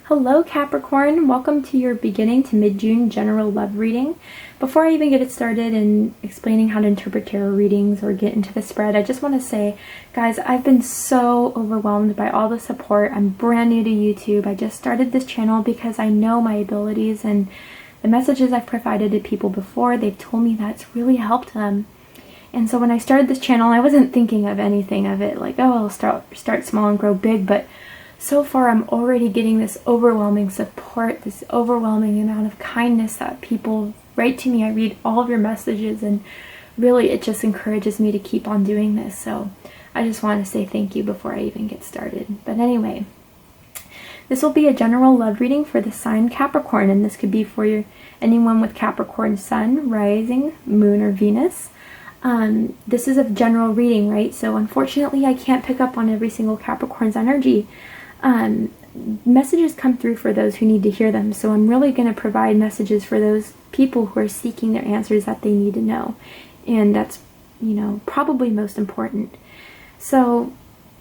Hello Capricorn, welcome to your beginning to mid-June general love reading. Before I even get it started in explaining how to interpret tarot readings or get into the spread, I just want to say, guys, I've been so overwhelmed by all the support. I'm brand new to YouTube. I just started this channel because I know my abilities and the messages I've provided to people before, they've told me that's really helped them. And so when I started this channel, I wasn't thinking of anything of it like, oh, I'll start small and grow big, but so far I'm already getting this overwhelming support, this overwhelming amount of kindness that people write to me. I read all of your messages and really it just encourages me to keep on doing this. So I just want to say thank you before I even get started. But anyway, this will be a general love reading for the sign Capricorn, and this could be for anyone with Capricorn sun, rising, moon, or Venus. This is a general reading, right? So unfortunately I can't pick up on every single Capricorn's energy. Messages come through for those who need to hear them, so I'm really going to provide messages for those people who are seeking their answers that they need to know, and that's, probably most important. So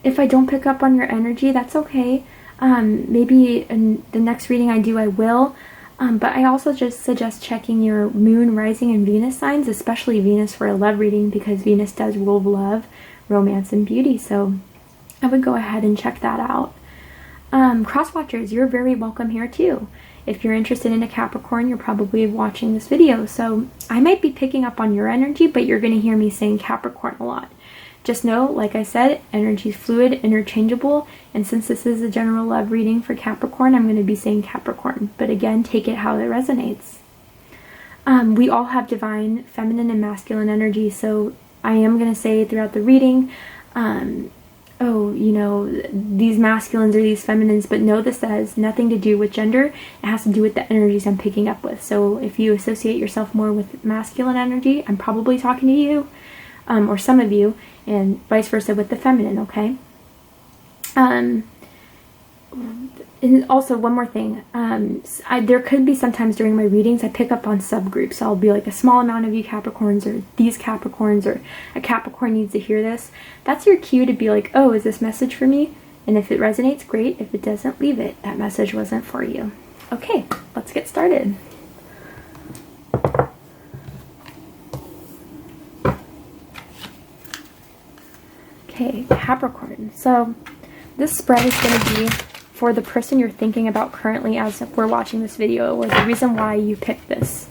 if I don't pick up on your energy, that's okay. Maybe in the next reading I do, I will, but I also just suggest checking your moon, rising, and Venus signs, especially Venus for a love reading, because Venus does rule love, romance, and beauty, so I would go ahead and check that out. Cross-watchers, you're very welcome here too. If you're interested in a Capricorn, you're probably watching this video, so I might be picking up on your energy, but you're going to hear me saying Capricorn a lot. Just know, like I said, energy is fluid, interchangeable, and since this is a general love reading for Capricorn, I'm going to be saying Capricorn, but again, take it how it resonates. We all have divine feminine and masculine energy, so I am going to say throughout the reading, these masculines or these feminines, but know this has nothing to do with gender. It has to do with the energies I'm picking up with. So if you associate yourself more with masculine energy, I'm probably talking to you, or some of you, and vice versa with the feminine, okay? And also, one more thing, there could be sometimes during my readings I pick up on subgroups. So I'll be like, a small amount of you Capricorns, or these Capricorns, or a Capricorn needs to hear this. That's your cue to be like, oh, is this message for me? And if it resonates, great. If it doesn't, leave it. That message wasn't for you. Okay, let's get started. Okay, Capricorn. So this spread is going to be for the person you're thinking about currently as we're watching this video, or the reason why you picked this,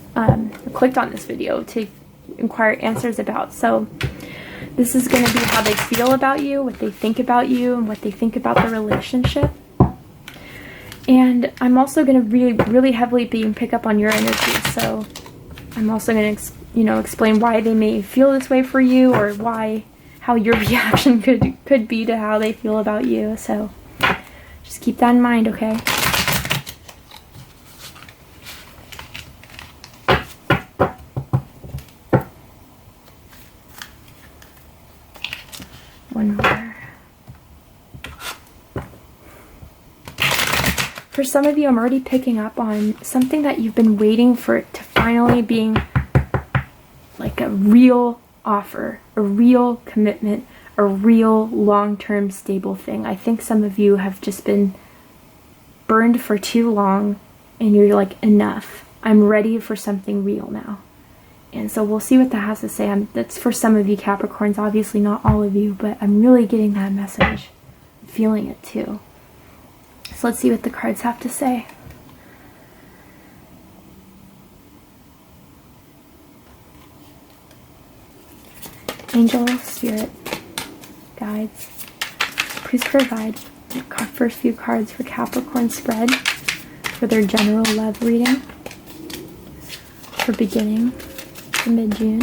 clicked on this video to inquire answers about. So this is going to be how they feel about you, what they think about you, and what they think about the relationship. And I'm also going to really heavily pick up on your energy. So I'm also going to, explain why they may feel this way for you, or how your reaction could be to how they feel about you. So just keep that in mind, okay? One more. For some of you, I'm already picking up on something that you've been waiting for it to finally being like a real offer, a real commitment, a real long-term stable thing. I think some of you have just been burned for too long and you're like, enough. I'm ready for something real now. And so we'll see what that has to say. That's for some of you Capricorns, obviously not all of you, but I'm really getting that message. I'm feeling it too. So let's see what the cards have to say. Angel, Spirit, Guides, please provide the first few cards for Capricorn spread for their general love reading for beginning to mid-June.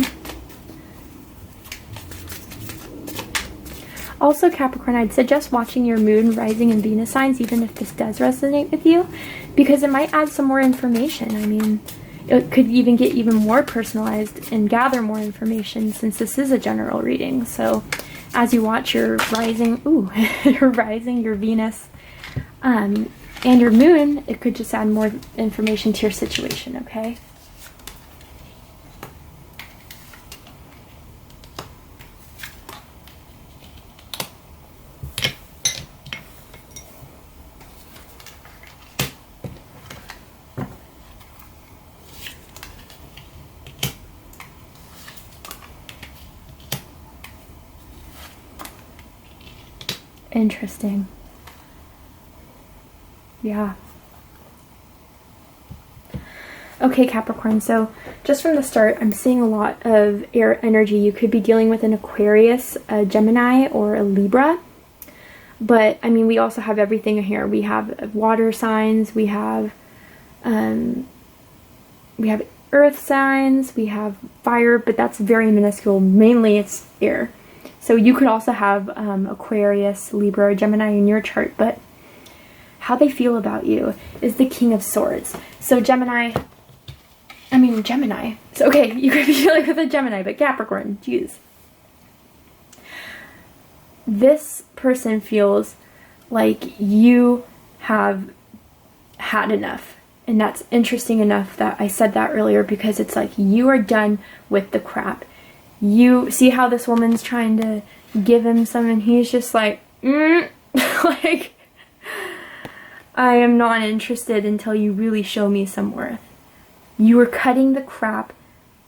Also, Capricorn, I'd suggest watching your moon, rising, and Venus signs, even if this does resonate with you, because it might add some more information. I mean, it could even get even more personalized and gather more information, since this is a general reading. So as you watch your rising, your rising, your Venus, and your moon, it could just add more information to your situation, okay? Interesting. Yeah. Okay, Capricorn, so just from the start, I'm seeing a lot of air energy. You could be dealing with an Aquarius, a Gemini, or a Libra. But, I mean, we also have everything here. We have water signs, we have earth signs, we have fire, but that's very minuscule. Mainly it's air. So you could also have Aquarius, Libra, or Gemini in your chart, but how they feel about you is the King of Swords. So Gemini. So, okay, you could be dealing with a Gemini, but Capricorn, geez. This person feels like you have had enough. And that's interesting enough that I said that earlier, because it's like you are done with the crap. You see how this woman's trying to give him some, and he's just like, like, I am not interested until you really show me some worth. You are cutting the crap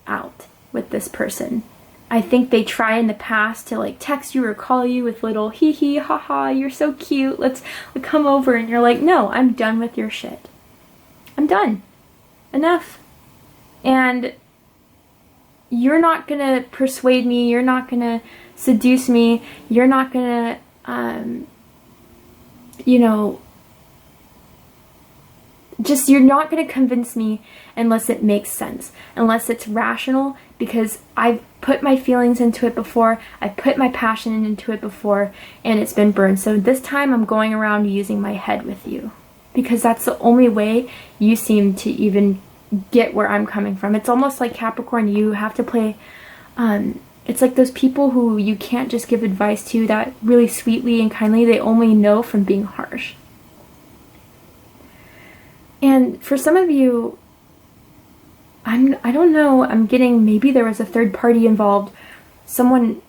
out with this person. I think they try in the past to like text you or call you with little hee hee ha ha, you're so cute, let's come over, and you're like, no, I'm done with your shit. I'm done. Enough. And you're not gonna persuade me, you're not gonna seduce me, you're not gonna you're not going to convince me unless it makes sense, unless it's rational, because I've put my feelings into it before, I've put my passion into it before, and it's been burned. So this time I'm going around using my head with you, because that's the only way you seem to even get where I'm coming from. It's almost like, Capricorn, you have to play, it's like those people who you can't just give advice to that really sweetly and kindly, they only know from being harsh. And for some of you, I don't know, I'm getting, maybe there was a third party involved, someone,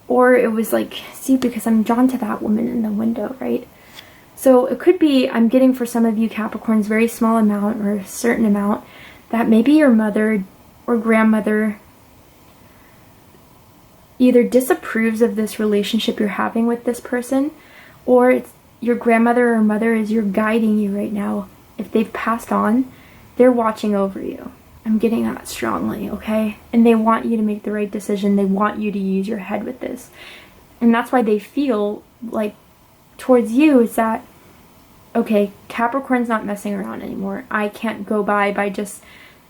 or it was like, see, because I'm drawn to that woman in the window, right? So it could be, I'm getting for some of you Capricorns, very small amount or a certain amount, that maybe your mother or grandmother either disapproves of this relationship you're having with this person, or it's your grandmother or mother is guiding you right now. If they've passed on, they're watching over you. I'm getting that strongly, okay? And they want you to make the right decision. They want you to use your head with this. And that's why they feel like towards you is that, okay, Capricorn's not messing around anymore. I can't go by just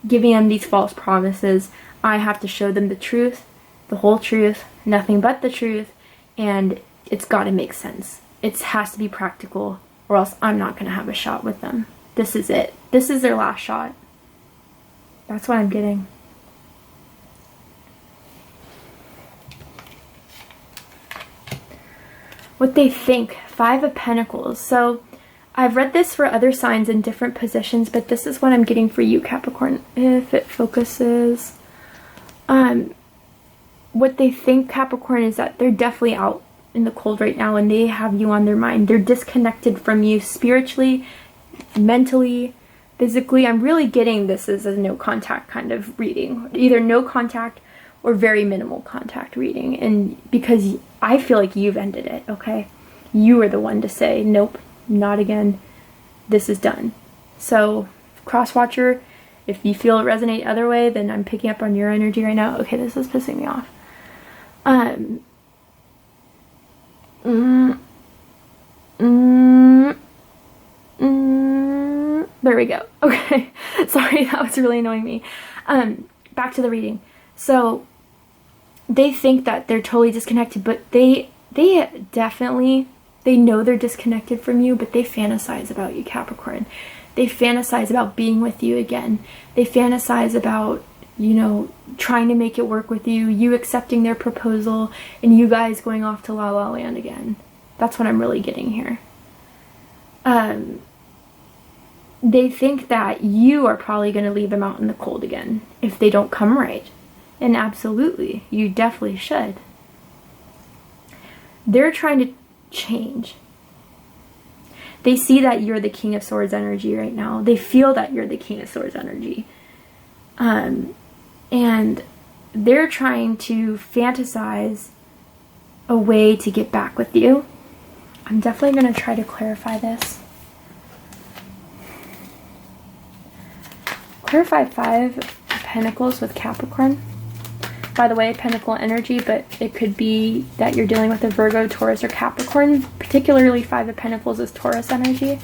giving them these false promises. I have to show them the truth, the whole truth, nothing but the truth, and it's got to make sense. It has to be practical, or else I'm not going to have a shot with them. This is it. This is their last shot. That's what I'm getting. What they think. 5 of Pentacles. So I've read this for other signs in different positions, but this is what I'm getting for you, Capricorn. If it focuses. What they think, Capricorn, is that they're definitely out in the cold right now and they have you on their mind. They're disconnected from you spiritually, mentally, physically. I'm really getting this as a no contact kind of reading. Either no contact or very minimal contact reading. And because I feel like you've ended it, okay? You are the one to say, nope, not again. This is done. So, cross-watcher, if you feel it resonate other way, then I'm picking up on your energy right now. Okay, this is pissing me off. There we go. Okay. Sorry, that was really annoying me. Back to the reading. So, they think that they're totally disconnected, but they definitely, they know they're disconnected from you, but they fantasize about you, Capricorn. They fantasize about being with you again. They fantasize about, you know, trying to make it work with you, you accepting their proposal, and you guys going off to La La Land again. That's what I'm really getting here. They think that you are probably going to leave them out in the cold again if they don't come right. And absolutely, you definitely should. They're trying to change. They see that you're the King of Swords energy right now. They feel that you're the King of Swords energy. And they're trying to fantasize a way to get back with you. I'm definitely going to try to clarify this. Clarify 5 of Pentacles with Capricorn. By the way, Pentacle energy, but it could be that you're dealing with a Virgo, Taurus, or Capricorn. Particularly 5 of Pentacles is Taurus energy.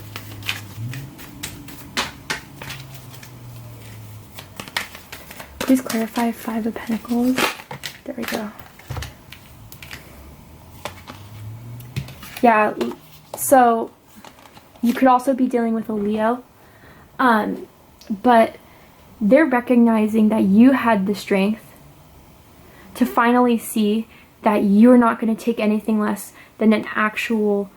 Please clarify 5 of Pentacles. There we go. Yeah, so you could also be dealing with a Leo. But they're recognizing that you had the strength to finally see that you're not going to take anything less than an actual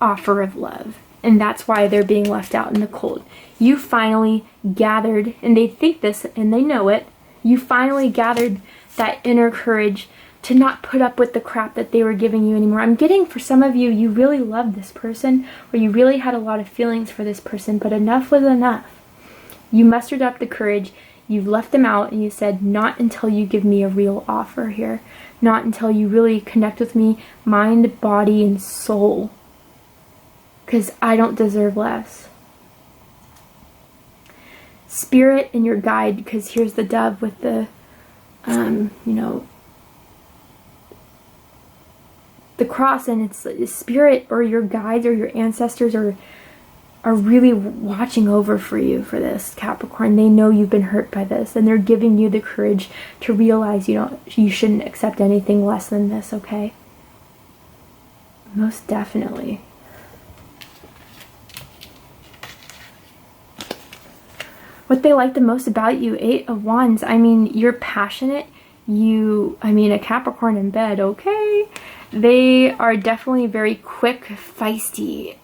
offer of love. And that's why they're being left out in the cold. You finally gathered, and they think this and they know it, you finally gathered that inner courage to not put up with the crap that they were giving you anymore. I'm getting, for some of you, you really loved this person, or you really had a lot of feelings for this person, but enough was enough. You mustered up the courage. You left them out and you said, not until you give me a real offer here. Not until you really connect with me, mind, body, and soul. Because I don't deserve less. Spirit and your guide, because here's the dove with the, the cross, and it's spirit or your guides or your ancestors are really watching over for you for this, Capricorn. They know you've been hurt by this, and they're giving you the courage to realize you shouldn't accept anything less than this, okay? Most definitely. What they like the most about you, 8 of Wands. I mean, you're passionate. A Capricorn in bed, okay? They are definitely very quick, feisty.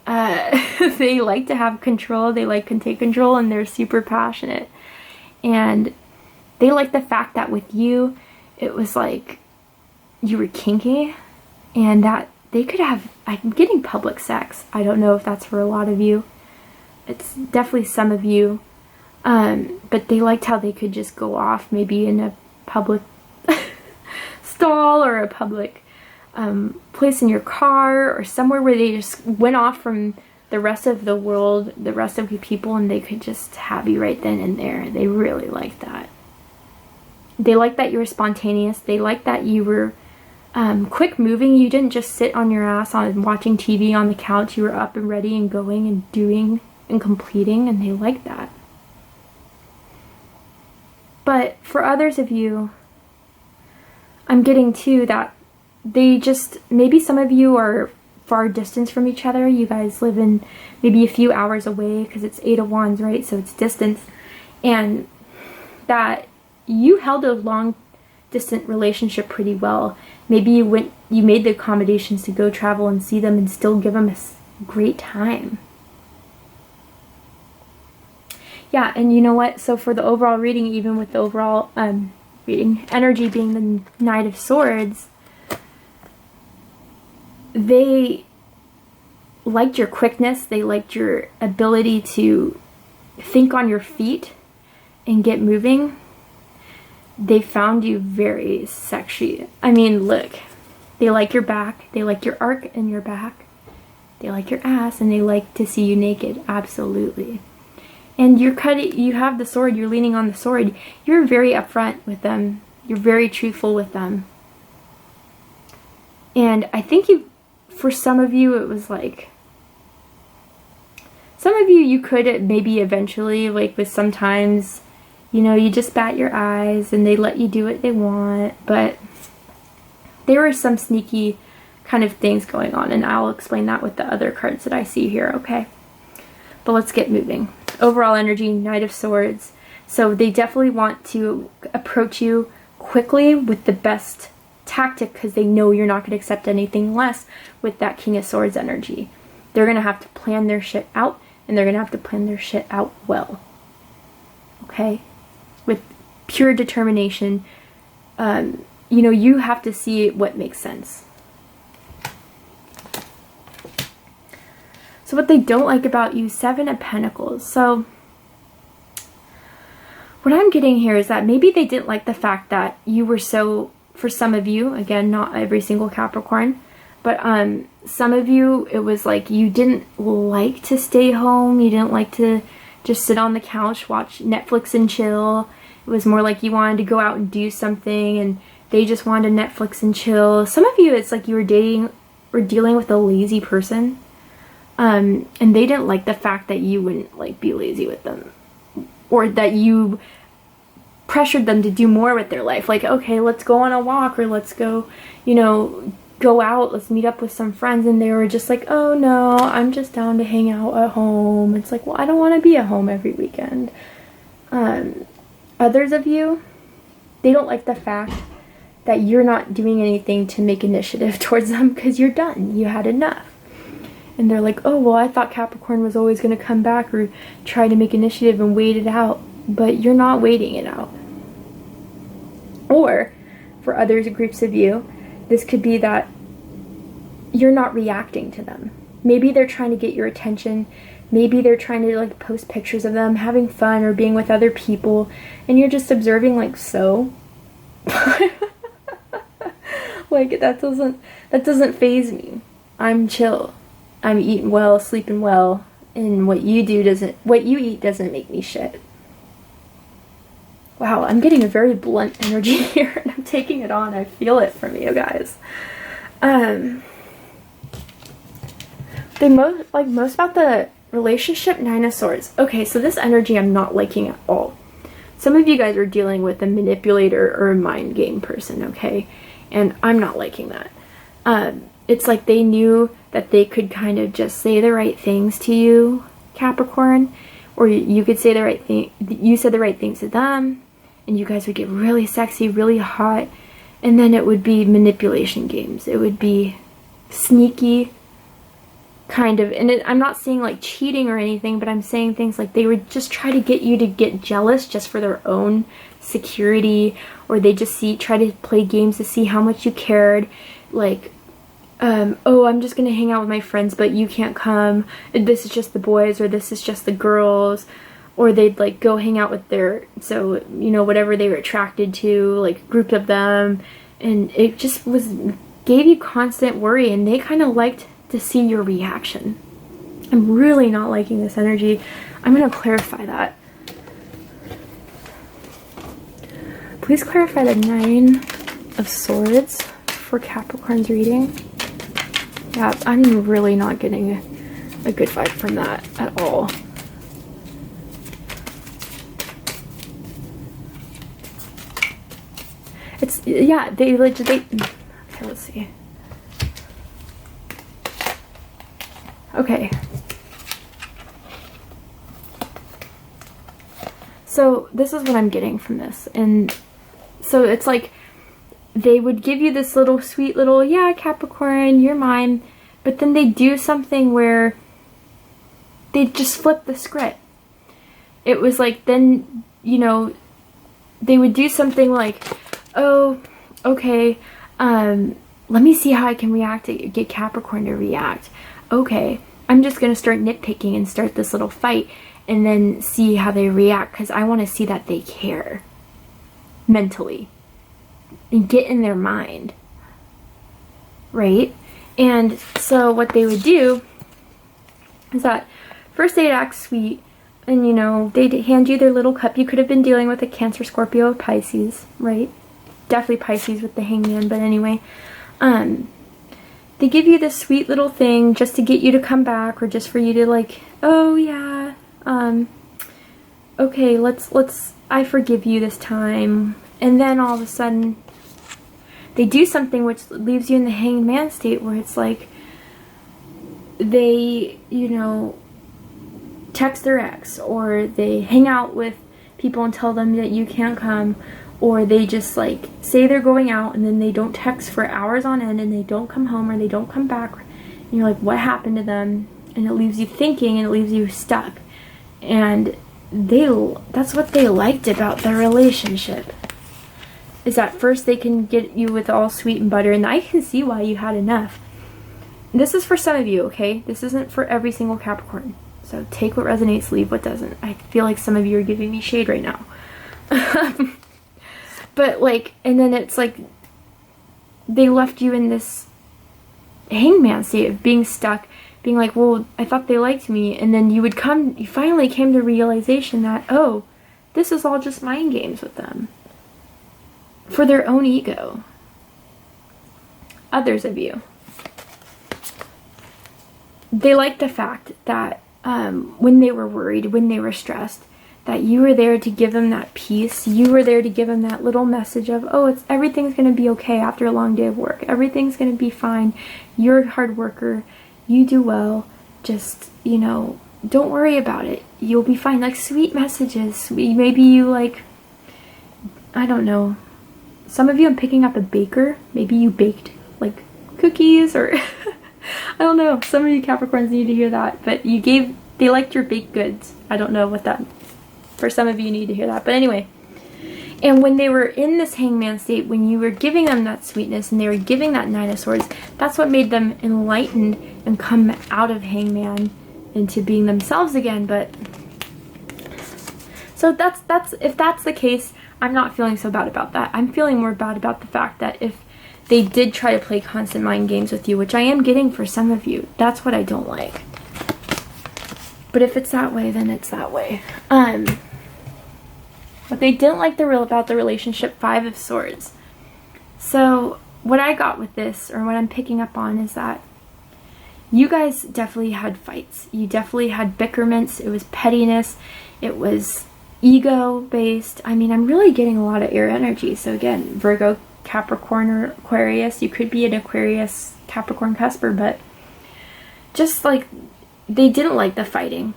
They like to have control. They can take control, and they're super passionate. And they like the fact that with you, it was like you were kinky, and that they could have, I'm getting public sex. I don't know if that's for a lot of you. It's definitely some of you. But they liked how they could just go off, maybe in a public stall or a public place in your car or somewhere where they just went off from the rest of the world, the rest of the people, and they could just have you right then and there. They really liked that. They liked that you were spontaneous. They liked that you were quick moving. You didn't just sit on your ass watching TV on the couch. You were up and ready and going and doing and completing, and they liked that. But for others of you, I'm getting too that they just, maybe some of you are far distance from each other. You guys live in maybe a few hours away because it's 8 of Wands, right? So it's distance. And that you held a long distant relationship pretty well. Maybe you made the accommodations to go travel and see them and still give them a great time. Yeah, and you know what? So for the overall reading, even with the overall reading, energy being the Knight of Swords, they liked your quickness. They liked your ability to think on your feet and get moving. They found you very sexy. I mean, look, they like your back. They like your arc in your back. They like your ass, and they like to see you naked. Absolutely. And you have the sword, you're leaning on the sword. You're very upfront with them. You're very truthful with them. And I think for some of you, it was like, some of you could maybe eventually, with sometimes, you just bat your eyes and they let you do what they want. But there were some sneaky kind of things going on, and I'll explain that with the other cards that I see here, okay? But let's get moving. Overall energy, Knight of Swords. So they definitely want to approach you quickly with the best tactic because they know you're not going to accept anything less with that King of Swords energy. They're going to have to plan their shit out, and they're going to have to plan their shit out well. Okay? With pure determination. You have to see what makes sense. So what they don't like about you, 7 of Pentacles. So what I'm getting here is that maybe they didn't like the fact that you were so, for some of you, again, not every single Capricorn, but some of you, it was like you didn't like to stay home. You didn't like to just sit on the couch, watch Netflix and chill. It was more like you wanted to go out and do something, and they just wanted to Netflix and chill. Some of you, it's like you were dating or dealing with a lazy person. And they didn't like the fact that you wouldn't like be lazy with them, or that you pressured them to do more with their life. Like, okay, let's go on a walk, or let's go, you know, go out, let's meet up with some friends. And they were just like, oh no, I'm just down to hang out at home. It's like, well, I don't want to be at home every weekend. Others of you, they don't like the fact that you're not doing anything to make initiative towards them because you're done. You had enough. And they're like, oh, well, I thought Capricorn was always going to come back or try to make initiative and wait it out. But you're not waiting it out. Or, for other groups of you, this could be that you're not reacting to them. Maybe they're trying to get your attention. Maybe they're trying to like post pictures of them having fun or being with other people. And you're just observing like, so? Like, that doesn't faze me. I'm chill. I'm eating well, sleeping well, and what you eat doesn't make me shit. Wow, I'm getting a very blunt energy here, and I'm taking it on. I feel it from you guys. Most about the relationship, Nine of Swords. Okay, so this energy I'm not liking at all. Some of you guys are dealing with a manipulator or a mind game person, okay? And I'm not liking that. It's like they knew that they could kind of just say the right things to you, Capricorn, or you could say the right thing. You said the right things to them, and you guys would get really sexy, really hot, and then it would be manipulation games. It would be sneaky, kind of, and I'm not saying like cheating or anything, but I'm saying things like they would just try to get you to get jealous just for their own security, or they just try to play games to see how much you cared, like, oh, I'm just gonna hang out with my friends, but you can't come, this is just the boys, or this is just the girls, or they'd like go hang out with whatever they were attracted to, like group of them, and it just gave you constant worry, and they kind of liked to see your reaction. I'm really not liking this energy. I'm gonna clarify that. Please clarify the Nine of Swords for Capricorn's reading. Yeah, I'm really not getting a good vibe from that at all. Okay, let's see. Okay. So this is what I'm getting from this. And so it's like they would give you this little sweet little, yeah, Capricorn, you're mine. But then they do something where they just flip the script. It was like then, they would do something like, oh, okay, let me see how I can get Capricorn to react. Okay, I'm just going to start nitpicking and start this little fight and then see how they react, because I want to see that they care mentally and get in their mind, right? And so what they would do is that first they'd act sweet, and they'd hand you their little cup. You could have been dealing with a Cancer, Scorpio, Pisces, right? Definitely Pisces with the Hangman, but anyway, they give you this sweet little thing just to get you to come back, or just for you to like, oh yeah, okay, I forgive you this time. And then all of a sudden they do something which leaves you in the Hanged Man state, where it's like they, text their ex, or they hang out with people and tell them that you can't come, or they just like say they're going out and then they don't text for hours on end, and they don't come home, or they don't come back, and you're like, what happened to them? And it leaves you thinking, and it leaves you stuck. And that's what they liked about their relationship, is that first they can get you with all sweet and butter, and I can see why you had enough. This is for some of you, okay? This isn't for every single Capricorn. So take what resonates, leave what doesn't. I feel like some of you are giving me shade right now. But like, and then it's like they left you in this hangman state of being stuck, being like, well, I thought they liked me, and then you finally came to realization that, oh, this is all just mind games with them for their own ego. Others of you, they like the fact that when they were worried, when they were stressed, that you were there to give them that peace. You were there to give them that little message of, oh, everything's going to be okay after a long day of work. Everything's going to be fine. You're a hard worker. You do well. Just, don't worry about it. You'll be fine. Like, sweet messages. Maybe you, like, I don't know. Some of you, I'm picking up a baker. Maybe you baked, like, cookies or I don't know. Some of you Capricorns need to hear that. But they liked your baked goods. I don't know what that, for some of you need to hear that. But anyway, and when they were in this hangman state, when you were giving them that sweetness and they were giving that Nine of Swords, that's what made them enlightened and come out of hangman into being themselves again. But so if that's the case, I'm not feeling so bad about that. I'm feeling more bad about the fact that if they did try to play constant mind games with you, which I am getting for some of you, that's what I don't like. But if it's that way, then it's that way. But they didn't like about the relationship, Five of Swords. So what I got with this, or what I'm picking up on, is that you guys definitely had fights. You definitely had bickerments. It was pettiness. It was ego-based. I mean, I'm really getting a lot of air energy. So again, Virgo, Capricorn, or Aquarius. You could be an Aquarius, Capricorn cusper, but just like they didn't like the fighting.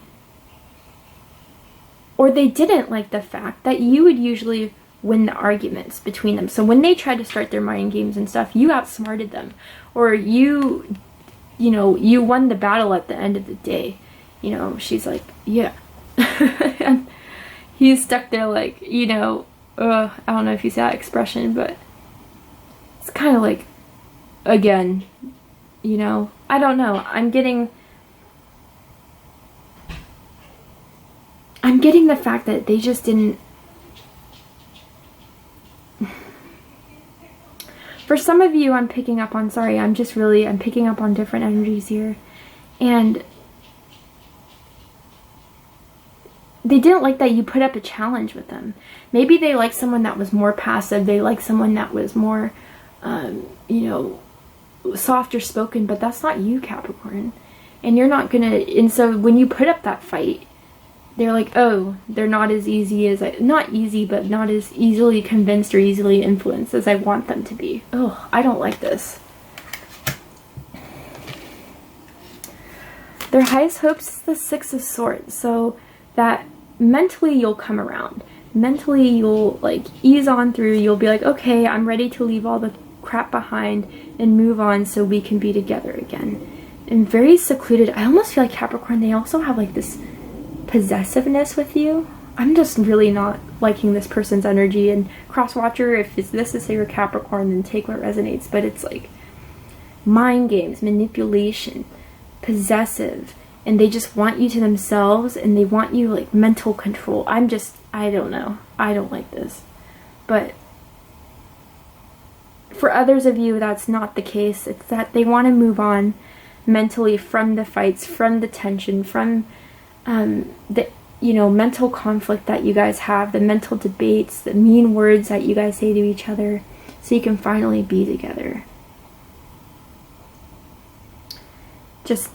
Or they didn't like the fact that you would usually win the arguments between them. So when they tried to start their mind games and stuff, you outsmarted them. Or you won the battle at the end of the day. She's like, yeah. And he's stuck there like, I don't know if you see that expression, but it's kind of like, again, I don't know. I'm getting the fact that they just didn't. For some of you, I'm picking up on, I'm picking up on different energies here. And they didn't like that you put up a challenge with them. Maybe they like someone that was more passive. They like someone that was more, softer spoken, but that's not you, Capricorn. And you're not gonna, and so when you put up that fight, they're like, oh, they're not as easy as not easy, but not as easily convinced or easily influenced as I want them to be. Oh, I don't like this. Their highest hopes is the Six of Swords, so that mentally you'll come around. Mentally you'll like ease on through, you'll be like, okay, I'm ready to leave all the crap behind and move on so we can be together again. And very secluded. I almost feel like Capricorn, they also have like this possessiveness with you. I'm just really not liking this person's energy. And cross-watcher, if this is your Capricorn, then take what resonates. But it's like mind games, manipulation, possessive, and they just want you to themselves, and they want you like mental control. I don't know. I don't like this. But for others of you, that's not the case. It's that they want to move on mentally from the fights, from the tension, from the mental conflict that you guys have, the mental debates, the mean words that you guys say to each other, so you can finally be together. Just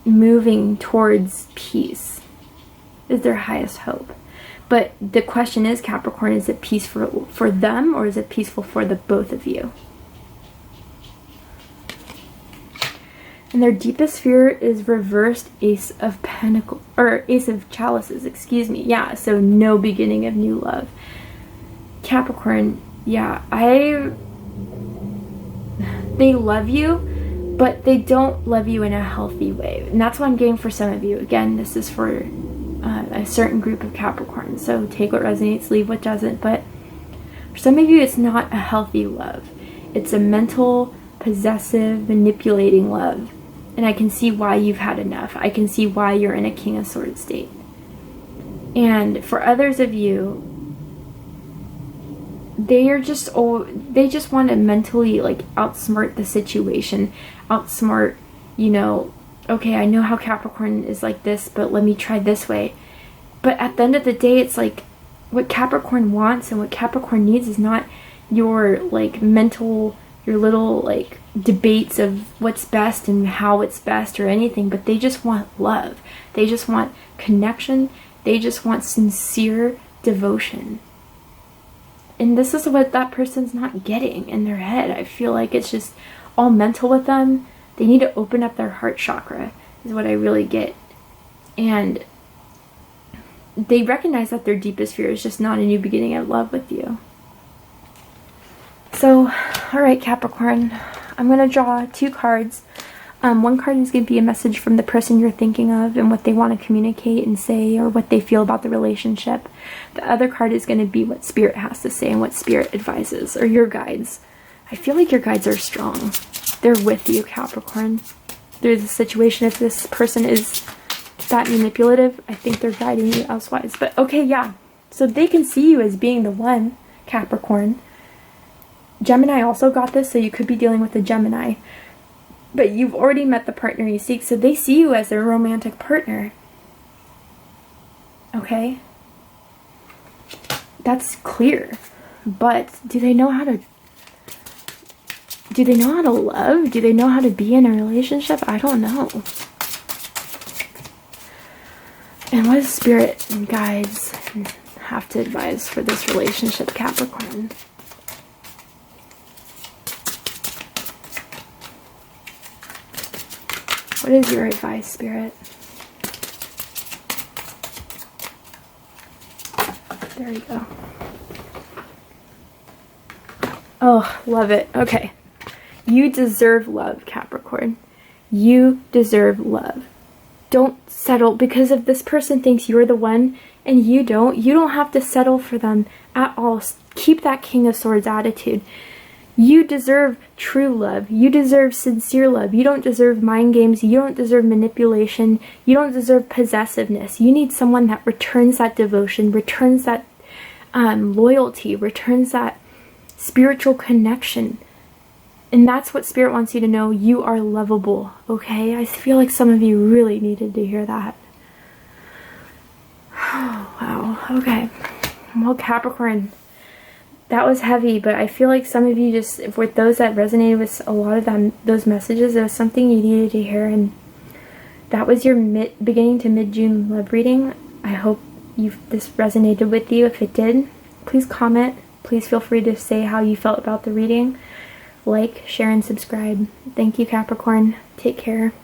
moving towards peace is their highest hope. But the question is, Capricorn, is it peaceful for them, or is it peaceful for the both of you? And their deepest fear is reversed Ace of Pentacles, or Ace of Chalices, excuse me. Yeah, so no beginning of new love. Capricorn, yeah, they love you, but they don't love you in a healthy way. And that's what I'm getting for some of you. Again, this is for a certain group of Capricorns, so take what resonates, leave what doesn't. But for some of you, it's not a healthy love. It's a mental, possessive, manipulating love. And I can see why you've had enough. I can see why you're in a King of Swords state. And for others of you, they just want to mentally like outsmart the situation, outsmart, you know, okay, I know how Capricorn is like this, but let me try this way. But at the end of the day, it's like what Capricorn wants and what Capricorn needs is not your like mental, your little like debates of what's best and how it's best or anything, but they just want love. They just want connection. They just want sincere devotion. And this is what that person's not getting in their head. I feel like it's just all mental with them. They need to open up their heart chakra, is what I really get. And they recognize that their deepest fear is just not a new beginning of love with you. So, alright Capricorn, I'm going to draw 2 cards. One card is going to be a message from the person you're thinking of and what they want to communicate and say, or what they feel about the relationship. The other card is going to be what Spirit has to say and what Spirit advises, or your guides. I feel like your guides are strong. They're with you, Capricorn. There's a situation, if this person is that manipulative, I think they're guiding you elsewise. But okay, yeah. So they can see you as being the one, Capricorn. Gemini also got this, so you could be dealing with a Gemini. But you've already met the partner you seek, so they see you as their romantic partner. Okay? That's clear. But do they know how to love? Do they know how to be in a relationship? I don't know. And what does Spirit and guides have to advise for this relationship, Capricorn? What is your advice, Spirit? There you go. Oh, love it. Okay. You deserve love, Capricorn. You deserve love. Don't settle because if this person thinks you're the one and you don't have to settle for them at all. Keep that King of Swords attitude. You deserve true love. You deserve sincere love. You don't deserve mind games. You don't deserve manipulation. You don't deserve possessiveness. You need someone that returns that devotion, returns that loyalty, returns that spiritual connection. And that's what Spirit wants you to know. You are lovable, okay? I feel like some of you really needed to hear that. Oh, wow. Okay. Well, Capricorn, that was heavy, but I feel like some of you just, with those that resonated with a lot of them, those messages, it was something you needed to hear, and that was your beginning to mid-June love reading. I hope this resonated with you. If it did, please comment. Please feel free to say how you felt about the reading. Like, share, and subscribe. Thank you, Capricorn. Take care.